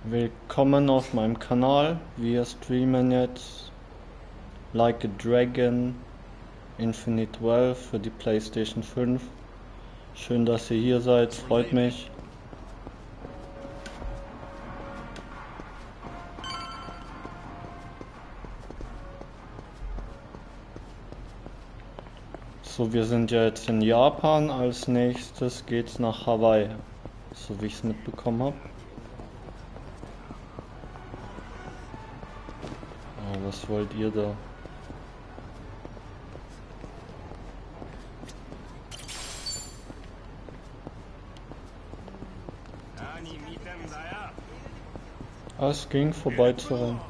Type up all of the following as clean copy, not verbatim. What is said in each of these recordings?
Willkommen auf meinem Kanal. Wir streamen jetzt Like a Dragon Infinite Well für die PlayStation 5. Schön, dass ihr hier seid, freut mich. So, wir sind ja jetzt in Japan. Als nächstes geht's nach Hawaii, so wie ich es mitbekommen habe. Oh, was wollt ihr da? Es ging vorbei zu rennen.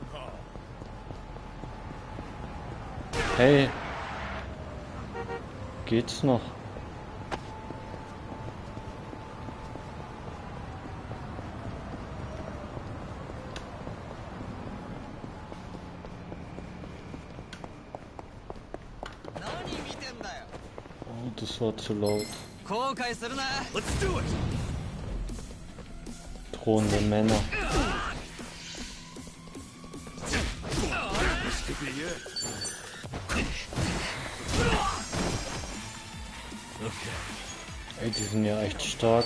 Hey! Geht's noch? Oh, das war zu laut. Drohende Männer. Ey, die sind ja echt stark.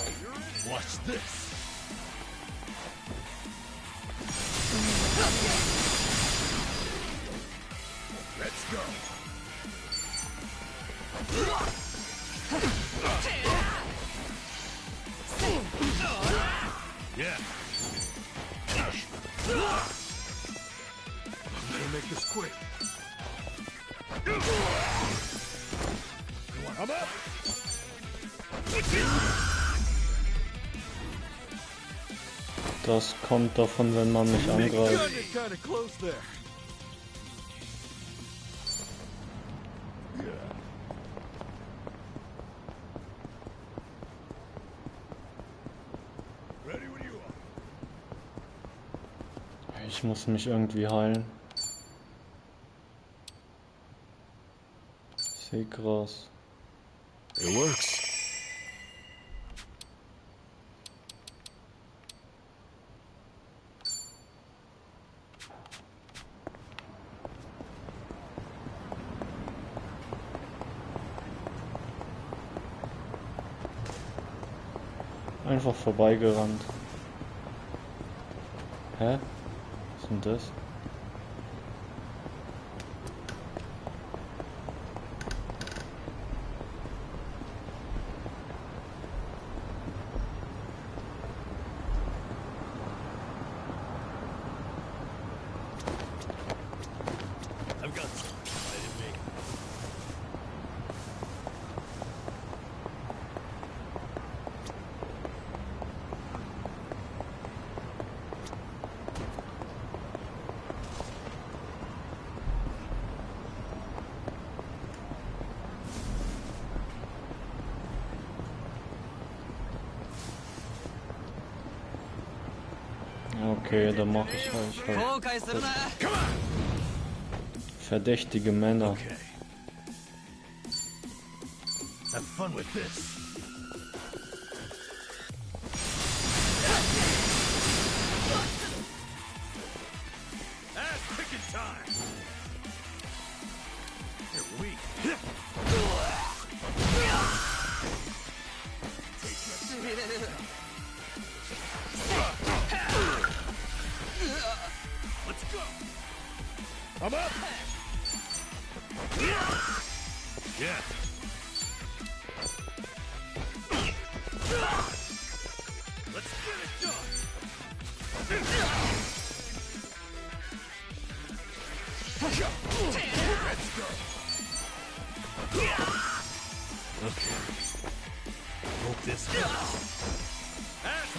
Das kommt davon, wenn man mich angreift. Ich muss mich irgendwie heilen. Seegras. It works. Einfach vorbeigerannt. Hä? Was ist denn das? Okay, dann mache ich halt verdächtige Männer. Okay. Have fun with this. That's picking time. You're weak. Let's go. I'm up. Yeah. Let's get it done. Let's go. Okay. Hope this helps.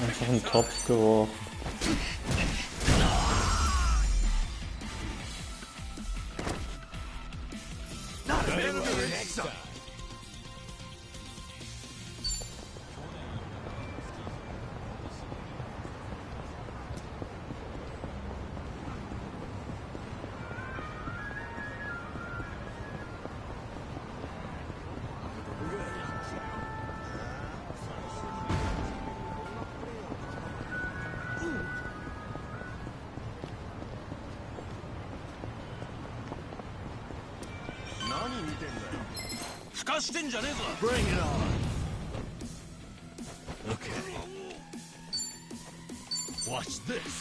Einfach einen Topf geworfen. Bring it on. Okay. Watch this.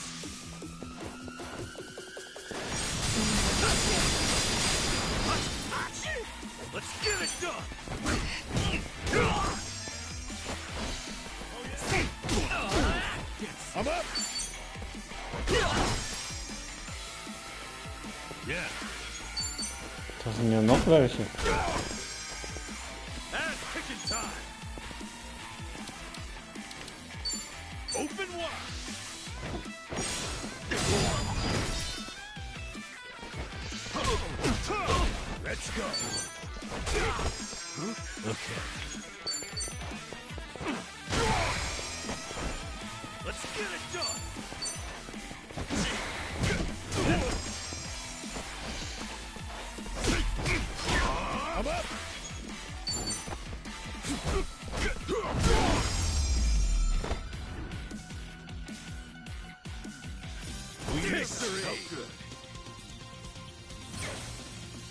Let's get it done. I'm up. Yeah. Da sind ja noch welche. And kitchen time. Open wide. Let's go. Okay. Let's get it done. I'm up. Victory.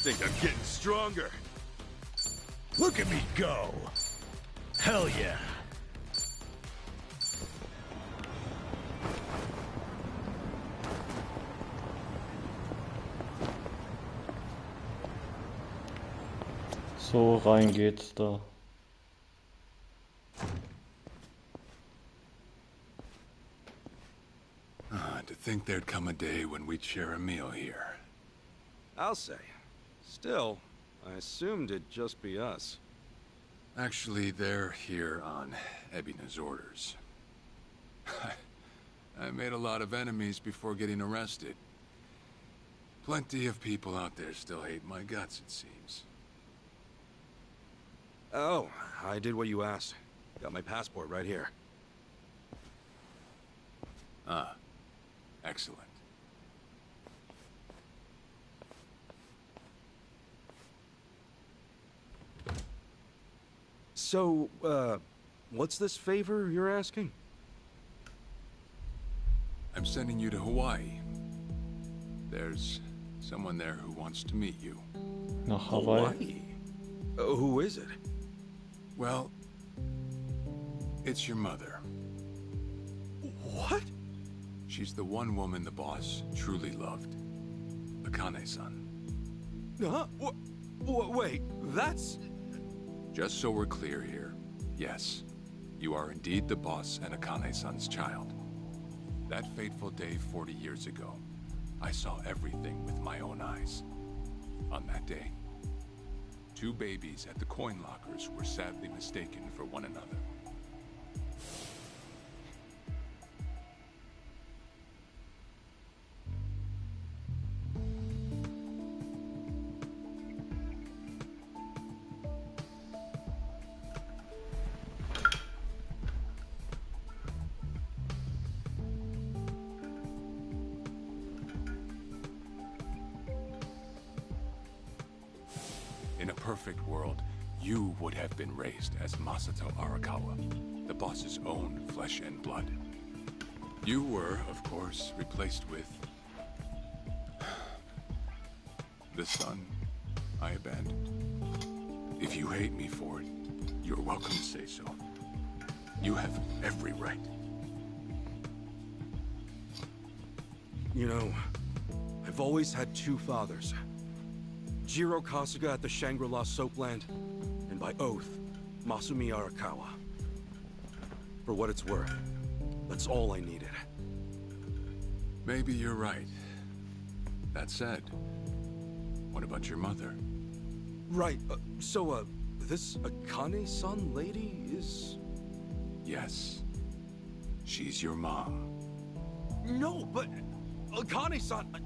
Think I'm getting stronger. Look at me go. Hell yeah. So, rein geht's da. To think there'd come a day when we'd share a meal here. I'll say. Still, I assumed it'd just be us. Actually, they're here on Ebina's orders. I made a lot of enemies before getting arrested. Plenty of people out there still hate my guts, it seems. Oh, I did what you asked. Got my passport right here. Ah, excellent. So, what's this favor you're asking? I'm sending you to Hawaii. There's someone there who wants to meet you. Nach Hawaii. Who is it? Well, it's your mother. What? She's the one woman the boss truly loved. Akane-san. Huh? Wait, that's... Just so we're clear here, yes, you are indeed the boss and Akane-san's child. That fateful day 40 years ago, I saw everything with my own eyes. On that day, 2 babies at the coin lockers were sadly mistaken for one another. In a perfect world, you would have been raised as Masato Arakawa, the boss's own flesh and blood. You were, of course, replaced with the son I abandoned. If you hate me for it, you're welcome to say so. You have every right. You know, I've always had 2 fathers. Jiro Kasuga at the Shangri-La Soapland, and by oath, Masumi Arakawa. For what it's worth, that's all I needed. Maybe you're right. That said, what about your mother? Right, so, this Akane-san lady is... Yes. She's your mom. No, but... Akane-san...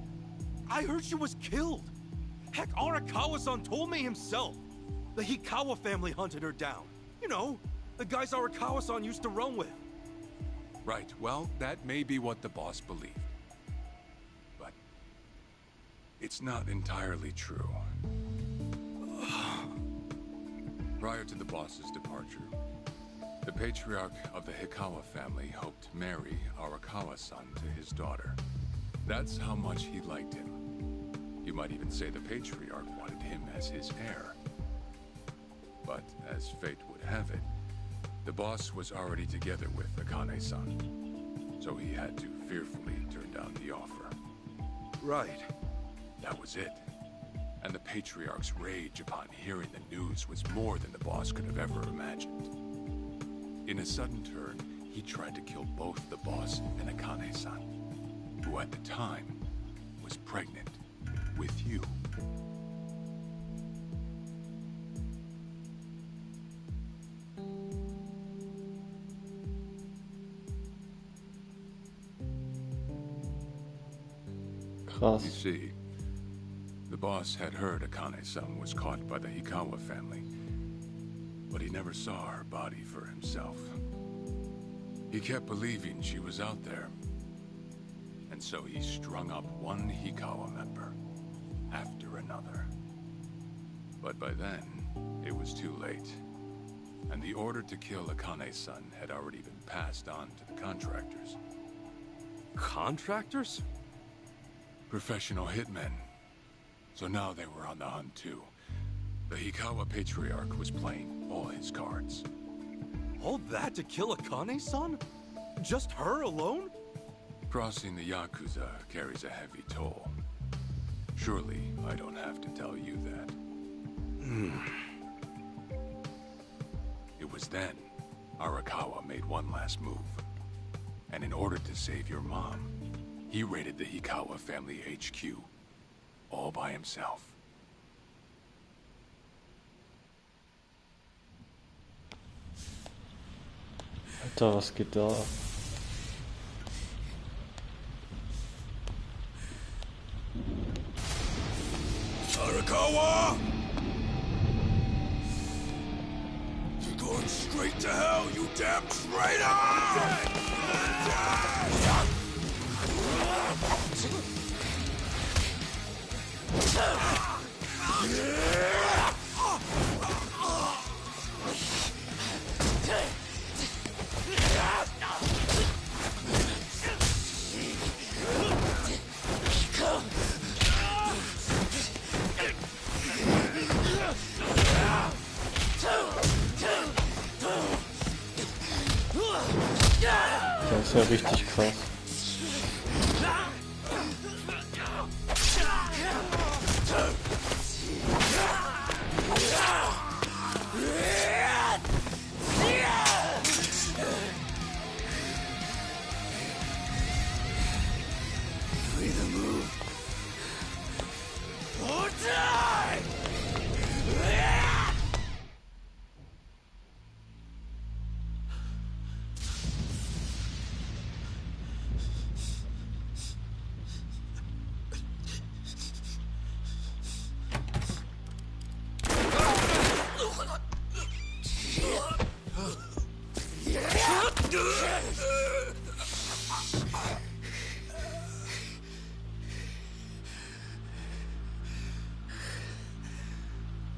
I heard she was killed! Heck, Arakawa-san told me himself! The Hikawa family hunted her down. You know, the guys Arakawa-san used to roam with. Right, well, that may be what the boss believed. But... it's not entirely true. Prior to the boss's departure, the patriarch of the Hikawa family hoped to marry Arakawa-san to his daughter. That's how much he liked him. You might even say the patriarch wanted him as his heir. But as fate would have it, the boss was already together with Akane-san, so he had to fearfully turn down the offer. Right. That was it. And the Patriarch's rage upon hearing the news was more than the boss could have ever imagined. In a sudden turn, he tried to kill both the boss and Akane-san, who at the time was pregnant with you. Krass. You see, the boss had heard Akane-san was caught by the Hikawa family, but he never saw her body for himself. He kept believing she was out there, and so he strung up one Hikawa member after another. But by then, it was too late, and the order to kill Akane-san had already been passed on to the contractors. Contractors? Professional hitmen. So now they were on the hunt too. The Hikawa Patriarch was playing all his cards. All that to kill Akane-san? Just her alone? Crossing the Yakuza carries a heavy toll. Surely I don't have to tell you that. It was then Arakawa made one last move. And in order to save your mom, he raided the Hikawa family HQ, all by himself. Alter, was geht da ab? Arakawa! You're going straight to hell, you damn traitor! Das ist ja richtig krass.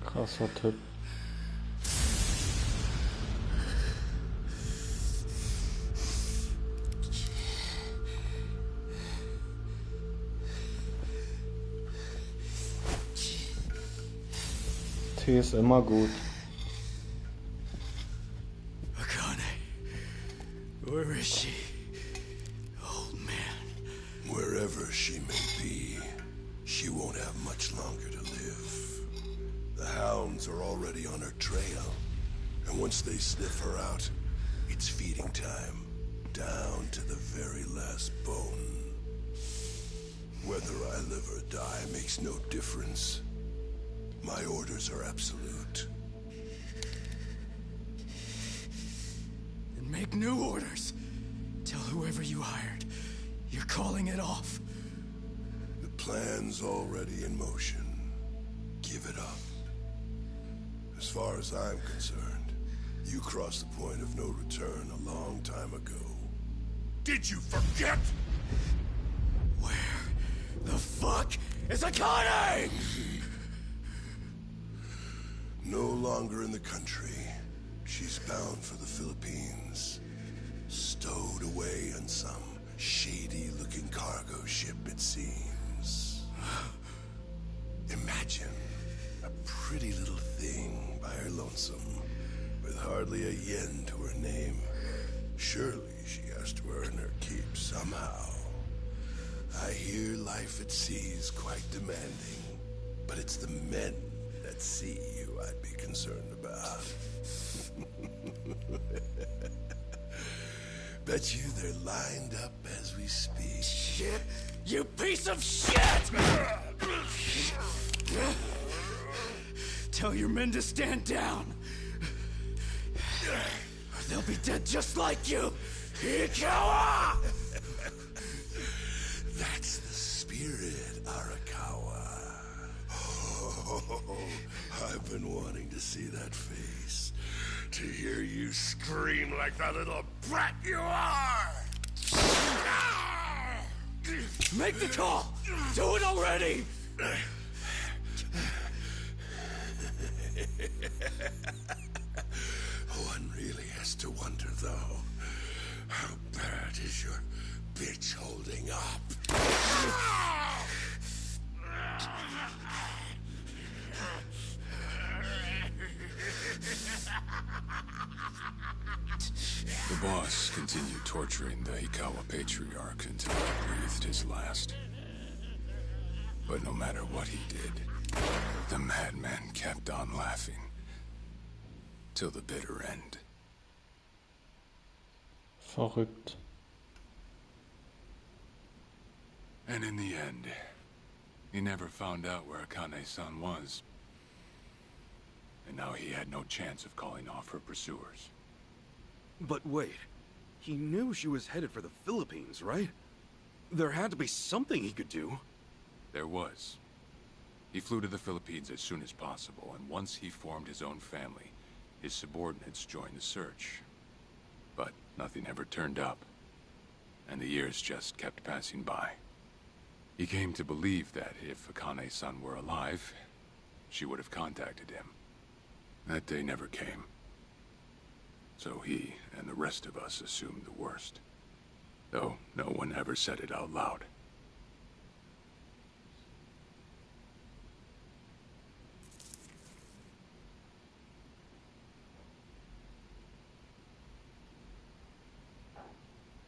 Krasser Typ. Tee ist immer gut. Akane, where is she? Old man. Wherever she may be, she won't have much longer to live. The hounds are already on her trail, and once they sniff her out, it's feeding time, down to the very last bone. Whether I live or die makes no difference. My orders are absolute. And make new orders. Tell whoever you hired, you're calling it off. The plan's already in motion. Give it up. As far as I'm concerned, you crossed the point of no return a long time ago. Did you forget? Where the fuck is Akane? No longer in the country. She's bound for the Philippines. Stowed away on some shady-looking cargo ship, it seems. Imagine a pretty little thing by dire lonesome, with hardly a yen to her name. Surely she has to earn her keep somehow. I hear life at sea is quite demanding, but it's the men at sea who I'd be concerned about. Bet you they're lined up as we speak. Shit! You piece of shit! Tell your men to stand down. Or they'll be dead just like you. Ikawa! That's the spirit, Arakawa. Oh, I've been wanting to see that face. To hear you scream like the little brat you are! Make the call! Do it already! One really has to wonder, though, how bad is your bitch holding up? The boss continued torturing the Ikawa patriarch until he breathed his last. But no matter what he did, the madman kept on laughing. Till the bitter end. Verrückt. And in the end, he never found out where Akane-san was. And now he had no chance of calling off her pursuers. But wait, he knew she was headed for the Philippines, right? There had to be something he could do. There was. He flew to the Philippines as soon as possible, and once he formed his own family, his subordinates joined the search. But nothing ever turned up, and the years just kept passing by. He came to believe that if Akane-san were alive, she would have contacted him. That day never came. So he and the rest of us assumed the worst. Though no one ever said it out loud.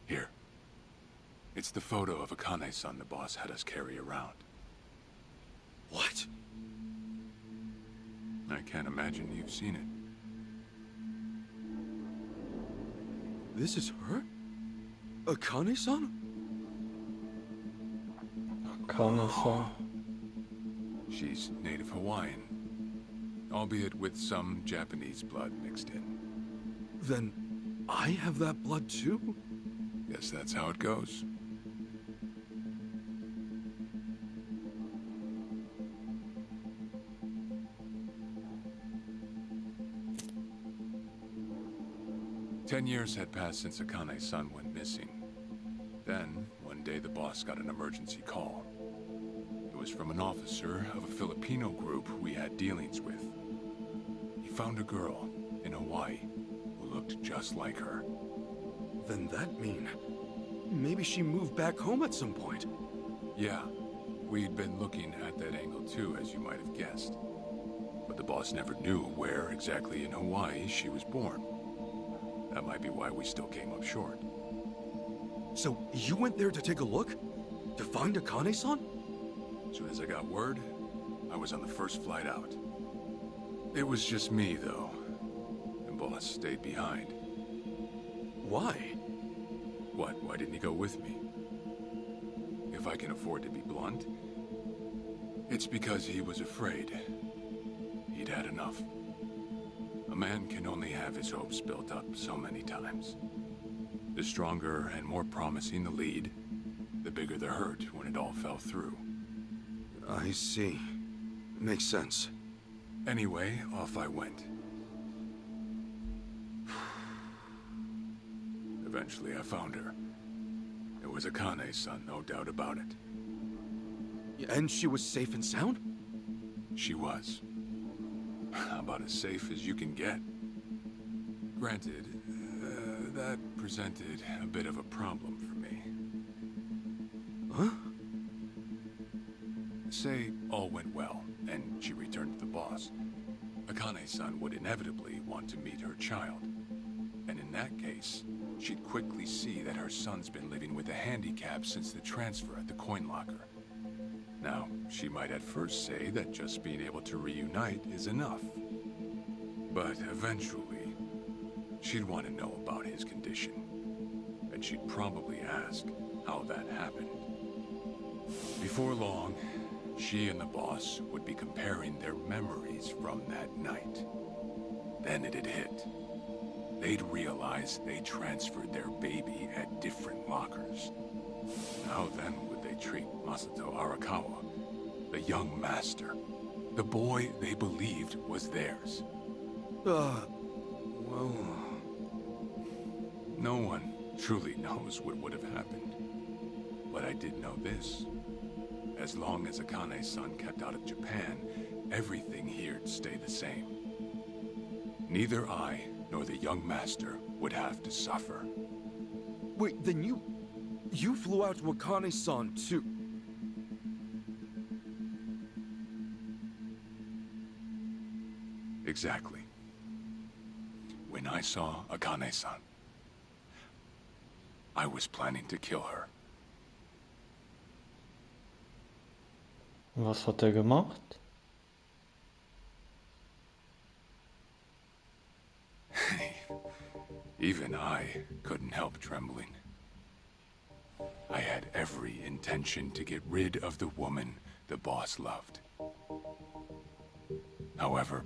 Here. It's the photo of Akane-san the boss had us carry around. What? I can't imagine you've seen it. This is her? Akane-san? Akane-san. She's native Hawaiian, albeit with some Japanese blood mixed in. Then I have that blood too? Guess that's how it goes. Ten years had passed since Akane-san went missing. Then, one day the boss got an emergency call. It was from an officer of a Filipino group we had dealings with. He found a girl in Hawaii who looked just like her. Then that mean maybe she moved back home at some point. Yeah, we'd been looking at that angle too, as you might have guessed. But the boss never knew where exactly in Hawaii she was born. That might be why we still came up short. So you went there to take a look? To find Akane-san? As soon as I got word, I was on the first flight out. It was just me, though. The boss stayed behind. Why? What? Why didn't he go with me? If I can afford to be blunt, it's because he was afraid. He'd had enough. A man can only have his hopes built up so many times. The stronger and more promising the lead, the bigger the hurt when it all fell through. I see. Makes sense. Anyway, off I went. Eventually I found her. It was Akane-san, no doubt about it. And she was safe and sound? She was. About as safe as you can get. Granted, that presented a bit of a problem for me. Huh? Say all went well, and she returned to the boss. Akane-san would inevitably want to meet her child. And in that case, she'd quickly see that her son's been living with a handicap since the transfer at the coin locker. Now, she might at first say that just being able to reunite is enough. But eventually, she'd want to know about his condition. And she'd probably ask how that happened. Before long, she and the boss would be comparing their memories from that night. Then it'd hit. They'd realize they transferred their baby at different lockers. How then would they treat Masato Arakawa, the young master, the boy they believed was theirs? Well... No one truly knows what would have happened. But I did know this. As long as Akane-san kept out of Japan, everything here'd stay the same. Neither I nor the young master would have to suffer. Wait, then you flew out to Akane-san too? Exactly. When I saw Akane-san, I was planning to kill her. Was hat er gemacht? Even I couldn't help trembling. I had every intention to get rid of the woman the boss loved. However,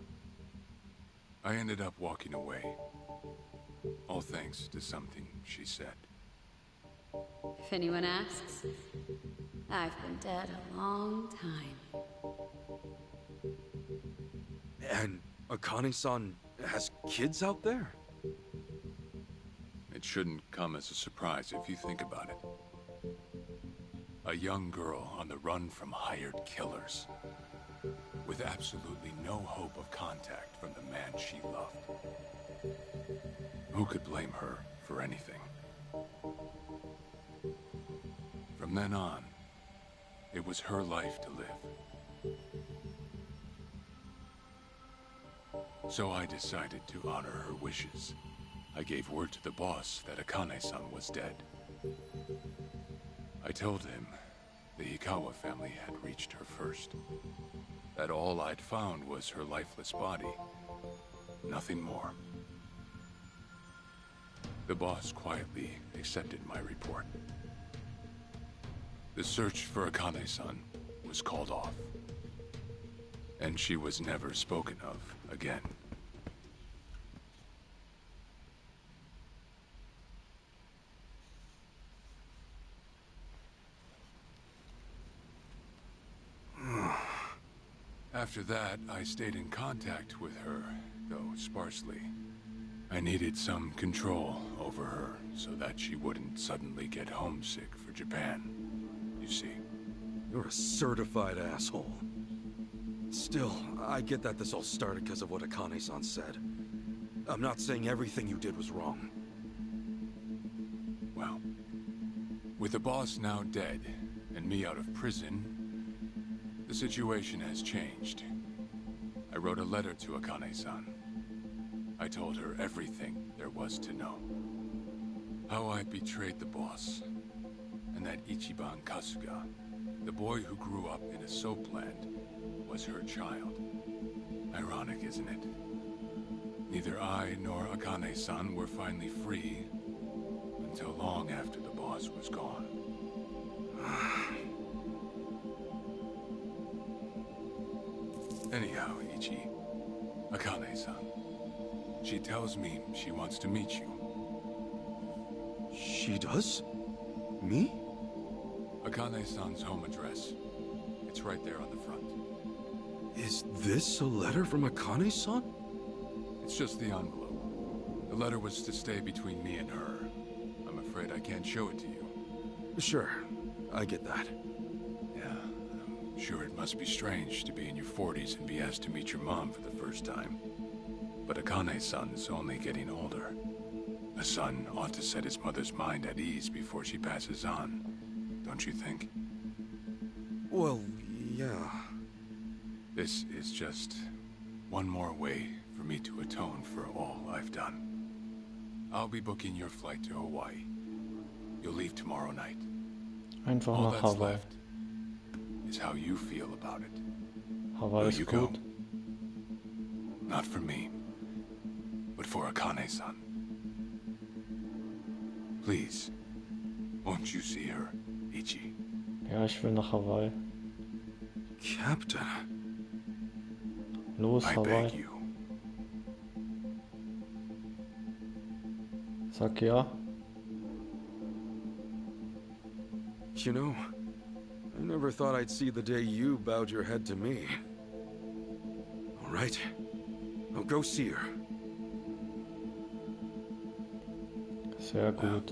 I ended up walking away. All thanks to something she said. If anyone asks, I've been dead a long time. And Akane-san has kids out there? It shouldn't come as a surprise if you think about it. A young girl on the run from hired killers, with absolutely no hope of contact from the man she loved. Who could blame her for anything? From then on, it was her life to live. So I decided to honor her wishes. I gave word to the boss that Akane-san was dead. I told him the Hikawa family had reached her first. That all I'd found was her lifeless body. Nothing more. The boss quietly accepted my report. The search for Akane-san was called off. And she was never spoken of again. After that, I stayed in contact with her, though sparsely. I needed some control over her so that she wouldn't suddenly get homesick for Japan, you see. You're a certified asshole. Still, I get that this all started because of what Akane-san said. I'm not saying everything you did was wrong. Well, with the boss now dead and me out of prison, the situation has changed. I wrote a letter to Akane-san. I told her everything there was to know. How I betrayed the boss, and that Ichiban Kasuga, the boy who grew up in a soapland, was her child. Ironic, isn't it? Neither I nor Akane-san were finally free until long after the boss was gone. Anyhow, Ichi, Akane-san, she tells me she wants to meet you. She does? Me? Akane-san's home address. It's right there on the front. Is this a letter from Akane-san? It's just the envelope. The letter was to stay between me and her. I'm afraid I can't show it to you. Sure, I get that. Yeah, I'm sure it must be strange to be in your 40s and be asked to meet your mom for the first time. But Akane-san's only getting older. A son ought to set his mother's mind at ease before she passes on, don't you think? Well, yeah. This is just One more way for me to atone for all I've done. I'll be booking your flight to Hawaii. You'll leave tomorrow night. Einfach All nach that's Hawaii. left is how you feel about it. Hawaii Will ist you go? gut. Not for me, but for Akane-san. Please, won't you see her, Ichi? Ja, ich will nach Hawaii. Captain. Los, I Hawaii. beg you. Sag ja. You know, I never thought I'd see the day you bowed your head to me. All right, I'll go see her. Sehr gut.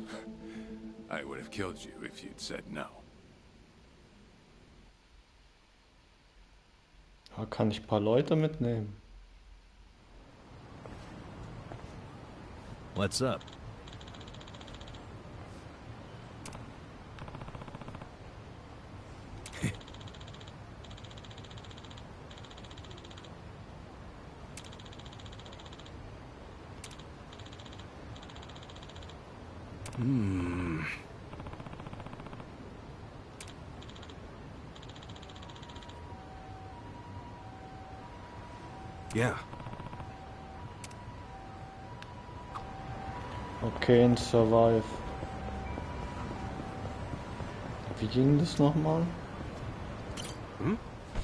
I would have killed you if you'd said no. Da kann ich ein paar Leute mitnehmen. What's up? Yeah. Okay, in Survive. Wie ging das nochmal?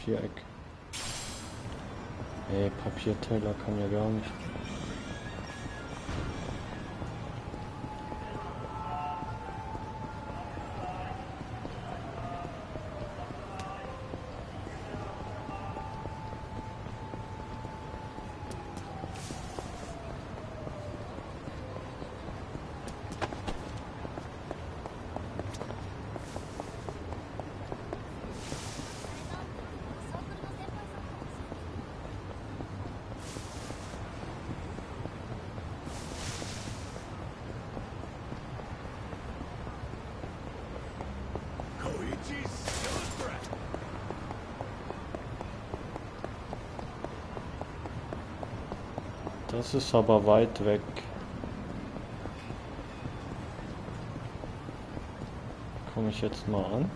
Viereck. Ey, Papierteller kann ja gar nicht. Das ist aber weit weg. Komme ich jetzt mal an?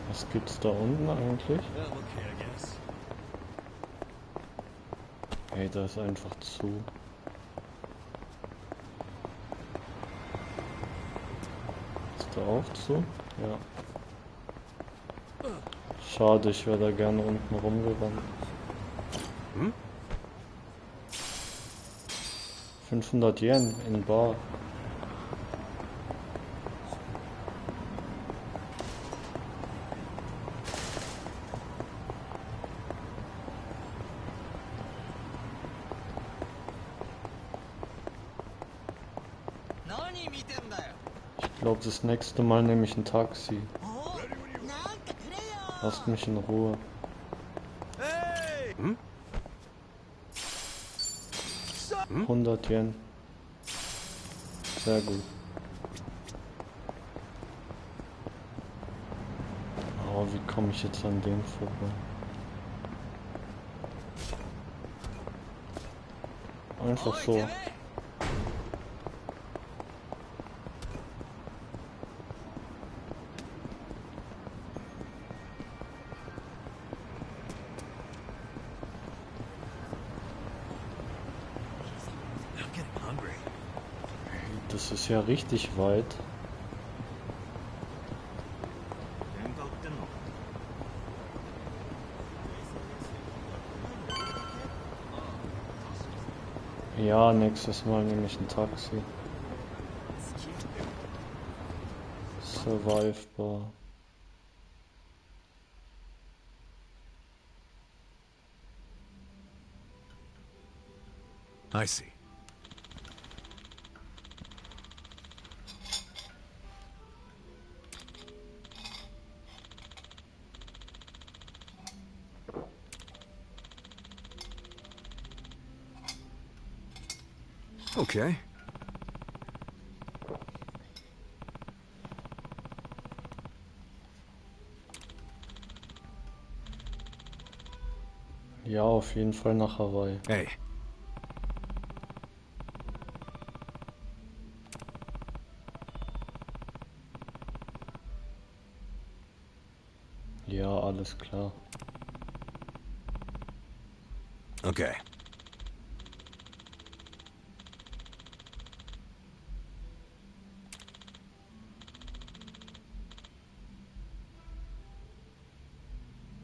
Was gibt's da unten eigentlich? Ey, da ist einfach zu. Ist da auch zu? Ja. Schade, ich wäre da gerne unten rumgerannt. 500 Yen in Bar. Ich glaube, das nächste Mal nehme ich ein Taxi. Lasst mich in Ruhe. 100 Yen. Sehr gut. Aber wie komme ich jetzt an den vorbei? Einfach so. Das ist ja richtig weit. Ja, nächstes Mal nehme ich ein Taxi. Survive-bar. I see. Okay. Ja, auf jeden Fall nach Hawaii. Hey. Ja, alles klar. Okay.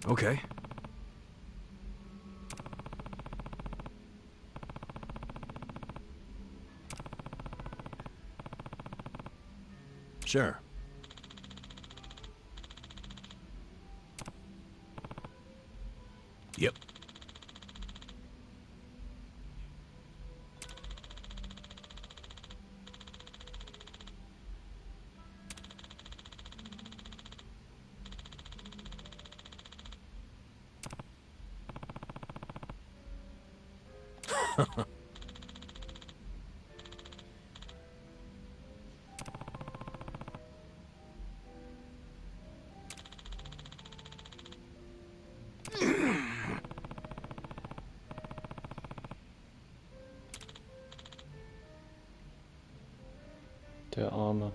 Okay. Sure. Yep. Der Arme.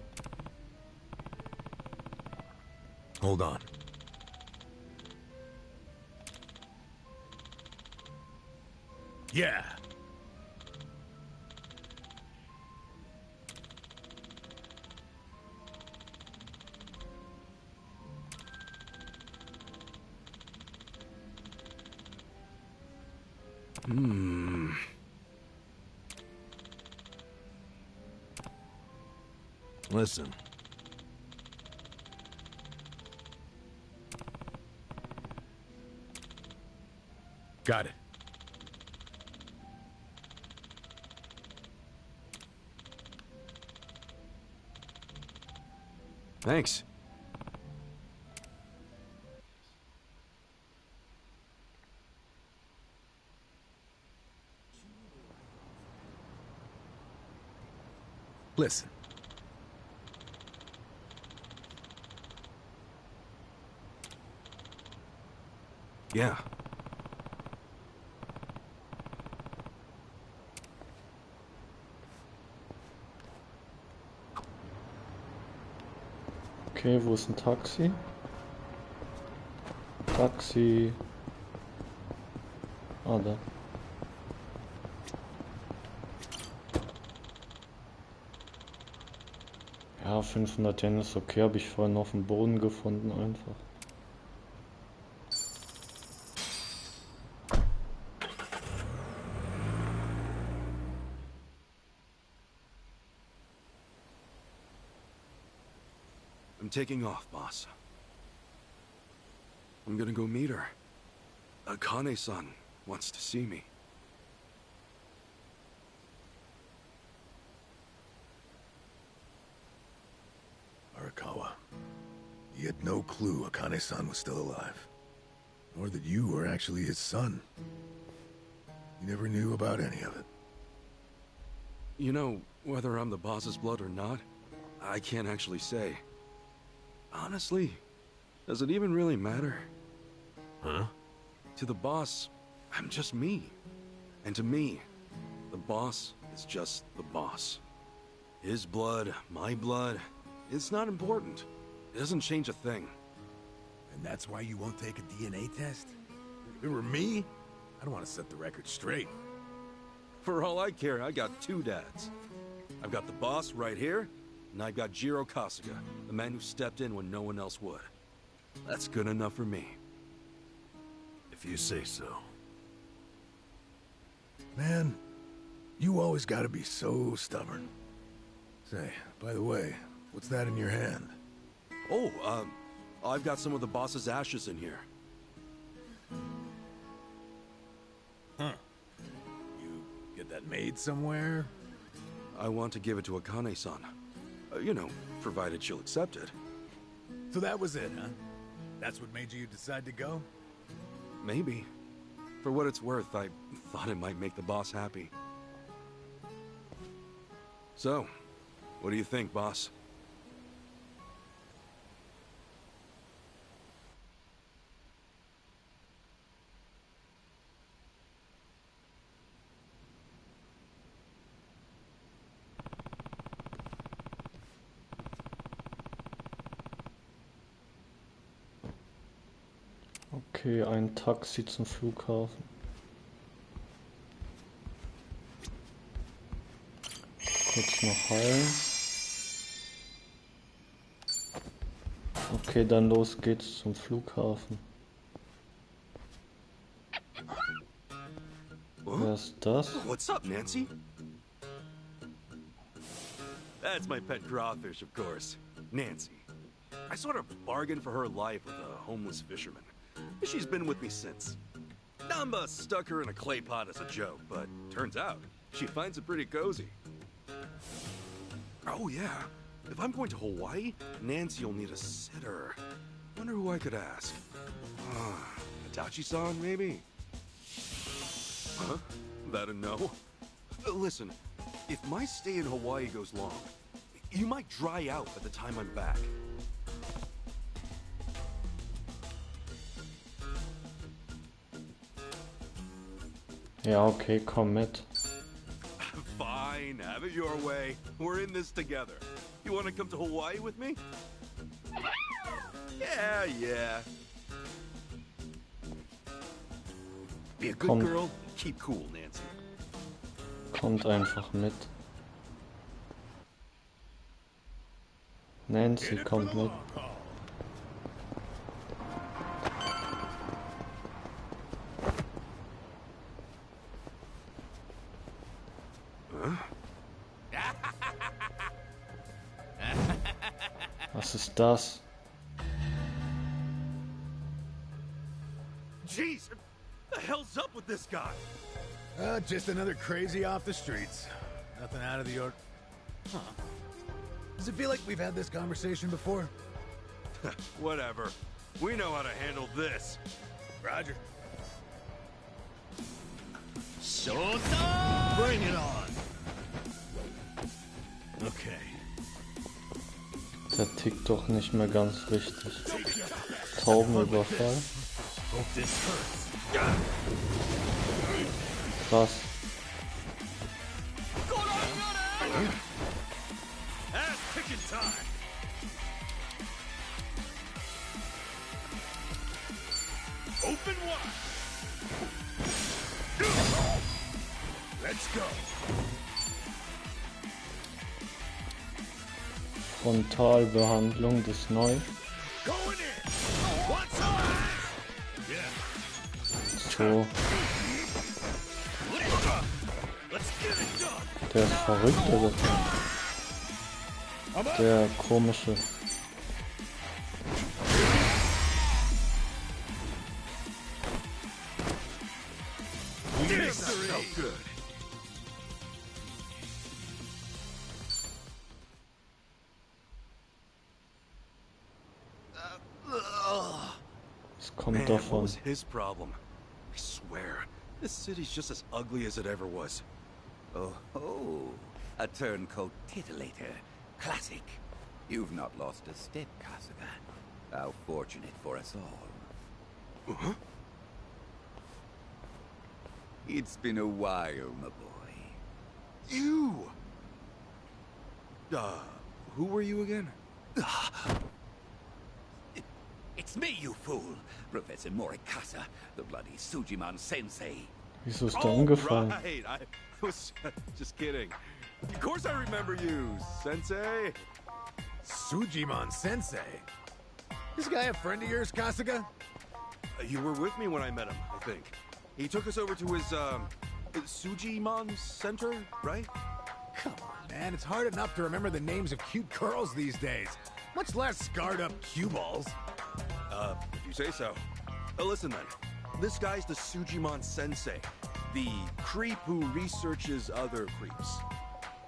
Hold on. Yeah. Listen. Got it. Thanks. Listen. Yeah. Okay, wo ist ein Taxi? Taxi. Ah, da. Ja, 500 Yen ist okay, habe ich vorhin auf dem Boden gefunden einfach. I'm taking off, boss. I'm gonna go meet her. Akane-san wants to see me. Arakawa, he had no clue Akane-san was still alive. Nor that you were actually his son. He never knew about any of it. You know, whether I'm the boss's blood or not, I can't actually say. Honestly, does it even really matter? Huh? To the boss, I'm just me. And to me, the boss is just the boss. His blood, my blood, it's not important. It doesn't change a thing. And that's why you won't take a DNA test? If it were me, I'd want to set the record straight. For all I care, I got two dads. I've got the boss right here, and I've got Jiro Kasuga, the man who stepped in when no one else would. That's good enough for me. If you say so. Man, you always gotta be so stubborn. Say, by the way, what's that in your hand? Oh, I've got some of the boss's ashes in here. Huh. You get that made somewhere? I want to give it to Akane-san. You know, provided she'll accept it. So that was it, huh? That's what made you decide to go? Maybe. For what it's worth, I thought it might make the boss happy. So, what do you think, boss? Okay, ein Taxi zum Flughafen. Kurz noch heilen. Okay, dann los geht's zum Flughafen. Wer ist das? What's up, Nancy? That's my pet crawfish, of course. Nancy. I sort of bargained for her life with a homeless fisherman. She's been with me since. Namba stuck her in a clay pot as a joke, but turns out she finds it pretty cozy. Oh yeah, if I'm going to Hawaii, Nancy'll need a sitter. Wonder who I could ask. Adachi-san, maybe? Huh? That a no? Listen, if my stay in Hawaii goes long, you might dry out by the time I'm back. Ja, okay, komm mit. Fine, have it your way. We're in this together. You want to come to Hawaii with me? Yeah. Be a good girl, keep cool, Nancy. Kommt einfach mit. Nancy kommt mit. Was ist das? Jeez, what the hell's up with this guy? Just another crazy off the streets. Nothing out of the ordinary. Huh. Does it feel like we've had this conversation before? Whatever. We know how to handle this. Roger. Showtime! Bring it on! Okay. Der tickt doch nicht mehr ganz richtig. Taubenüberfall. Hope this hurts. Krass. That's ticking time! Open wide! Let's go! Frontalbehandlung des Neu. Going in! What's up? Yeah. So. Let's get it done! Der ist verrückt, oder? Der komische. This is so good. Es kommt Man, what davon. was his problem? I swear, this city's just as ugly as it ever was. Oh, a turncoat titillator. Classic. You've not lost a step, Kasuga. How fortunate for us all. Huh? It's been a while, my boy. You! Who were you again? It's me, you fool! Professor Morikasa, the bloody Sujiman sensei. Wieso ist der umgefallen? Right. I was just kidding. Of course I remember you, Sensei. Sujiman Sensei? This guy a friend of yours, Kasuga? You were with me when I met him, I think. He took us over to his, Sujiman Center, right? Come on, man. It's hard enough to remember the names of cute girls these days. Much less scarred up cue balls. If you say so. Listen then. This guy's the Sujiman Sensei. The creep who researches other creeps.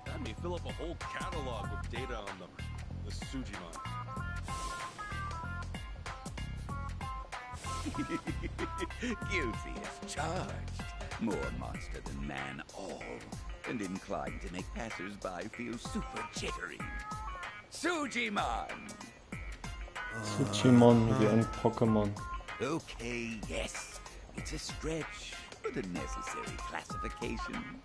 Had me fill up a whole catalog with data on them. The Sujiman. Guilty as charged. More monster than man all, and inclined to make passers-by feel super jittery. Sujimon! Sujimon wie ein Pokémon. Okay, yes, it's a stretch, but a necessary classification.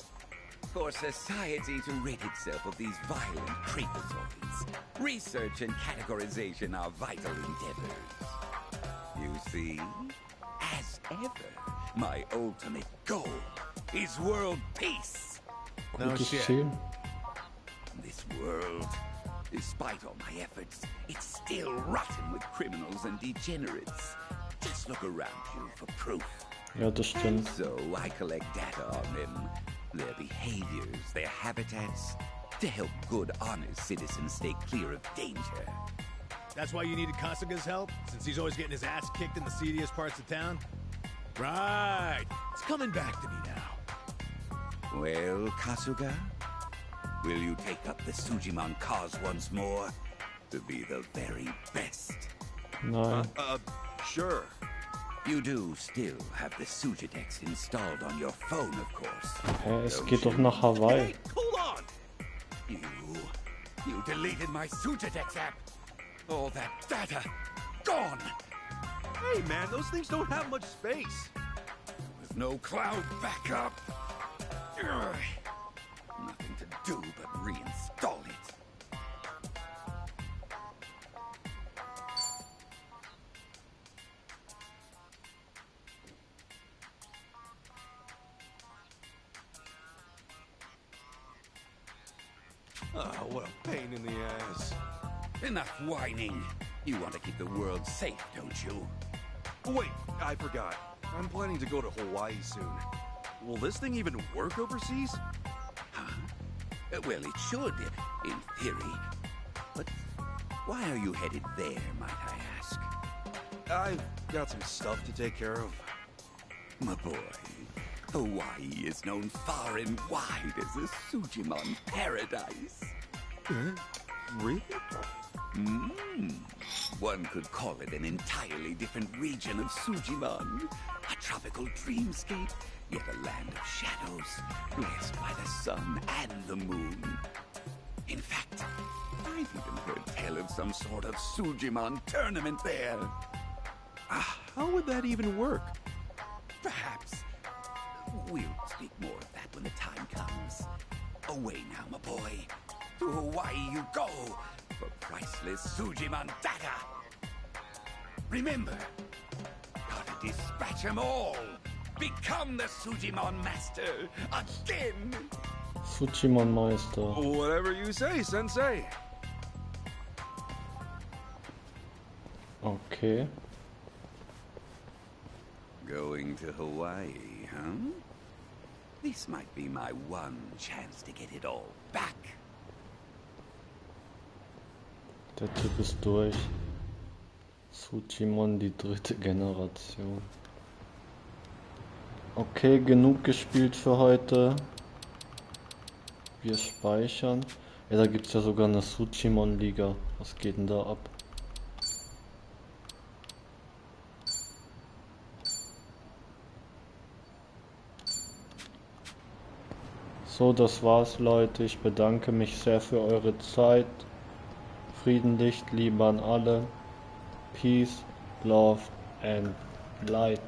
For society to rid itself of these violent creepazoids, research and categorization are vital endeavors. You see, as ever, my ultimate goal is world peace. No shit. This world, despite all my efforts, it's still rotten with criminals and degenerates. Just look around you for proof. Ja, das stimmt. So I collect data on them, their behaviors, their habitats, to help good, honest citizens stay clear of danger. That's why you needed Kasuga's help, since he's always getting his ass kicked in the seediest parts of town? Right! It's coming back to me now. Well, Kasuga, will you take up the Sujimon cause once more to be the very best? Nein. Sure. You do still have the Sujidex installed on your phone, of course. Es geht doch nach Hawaii. Hey, hold on! You deleted my Sujidex app. All that data, gone. Hey man, those things don't have much space. With no cloud backup. Ugh. Nothing to do but reinstall it. Oh, what a pain in the ass. Enough whining. You want to keep the world safe, don't you? Wait, I forgot. I'm planning to go to Hawaii soon. Will this thing even work overseas? Huh? Well, it should, in theory. But why are you headed there, might I ask? I've got some stuff to take care of. My boy, Hawaii is known far and wide as a Sujimon paradise. Really? One could call it an entirely different region of Sujimon. A tropical dreamscape, yet a land of shadows, blessed by the sun and the moon. In fact, I've even heard tell of some sort of Sujimon tournament there. How would that even work? Perhaps. We'll speak more of that when the time comes. Away now, my boy. To Hawaii you go for priceless Sujimon data. Remember, gotta dispatch them all. Become the Sujimon master again. Sujimon Meister. Whatever you say, Sensei. Okay. Going to Hawaii, huh? This might be my one chance to get it all back. Der Typ ist durch. Sujimon, die 3. Generation. Okay, genug gespielt für heute. Wir speichern. Ja, da gibt es ja sogar eine Sujimon-Liga. Was geht denn da ab? So, das war's, Leute. Ich bedanke mich sehr für eure Zeit. Frieden, Licht, Liebe an alle. Peace, Love and Light.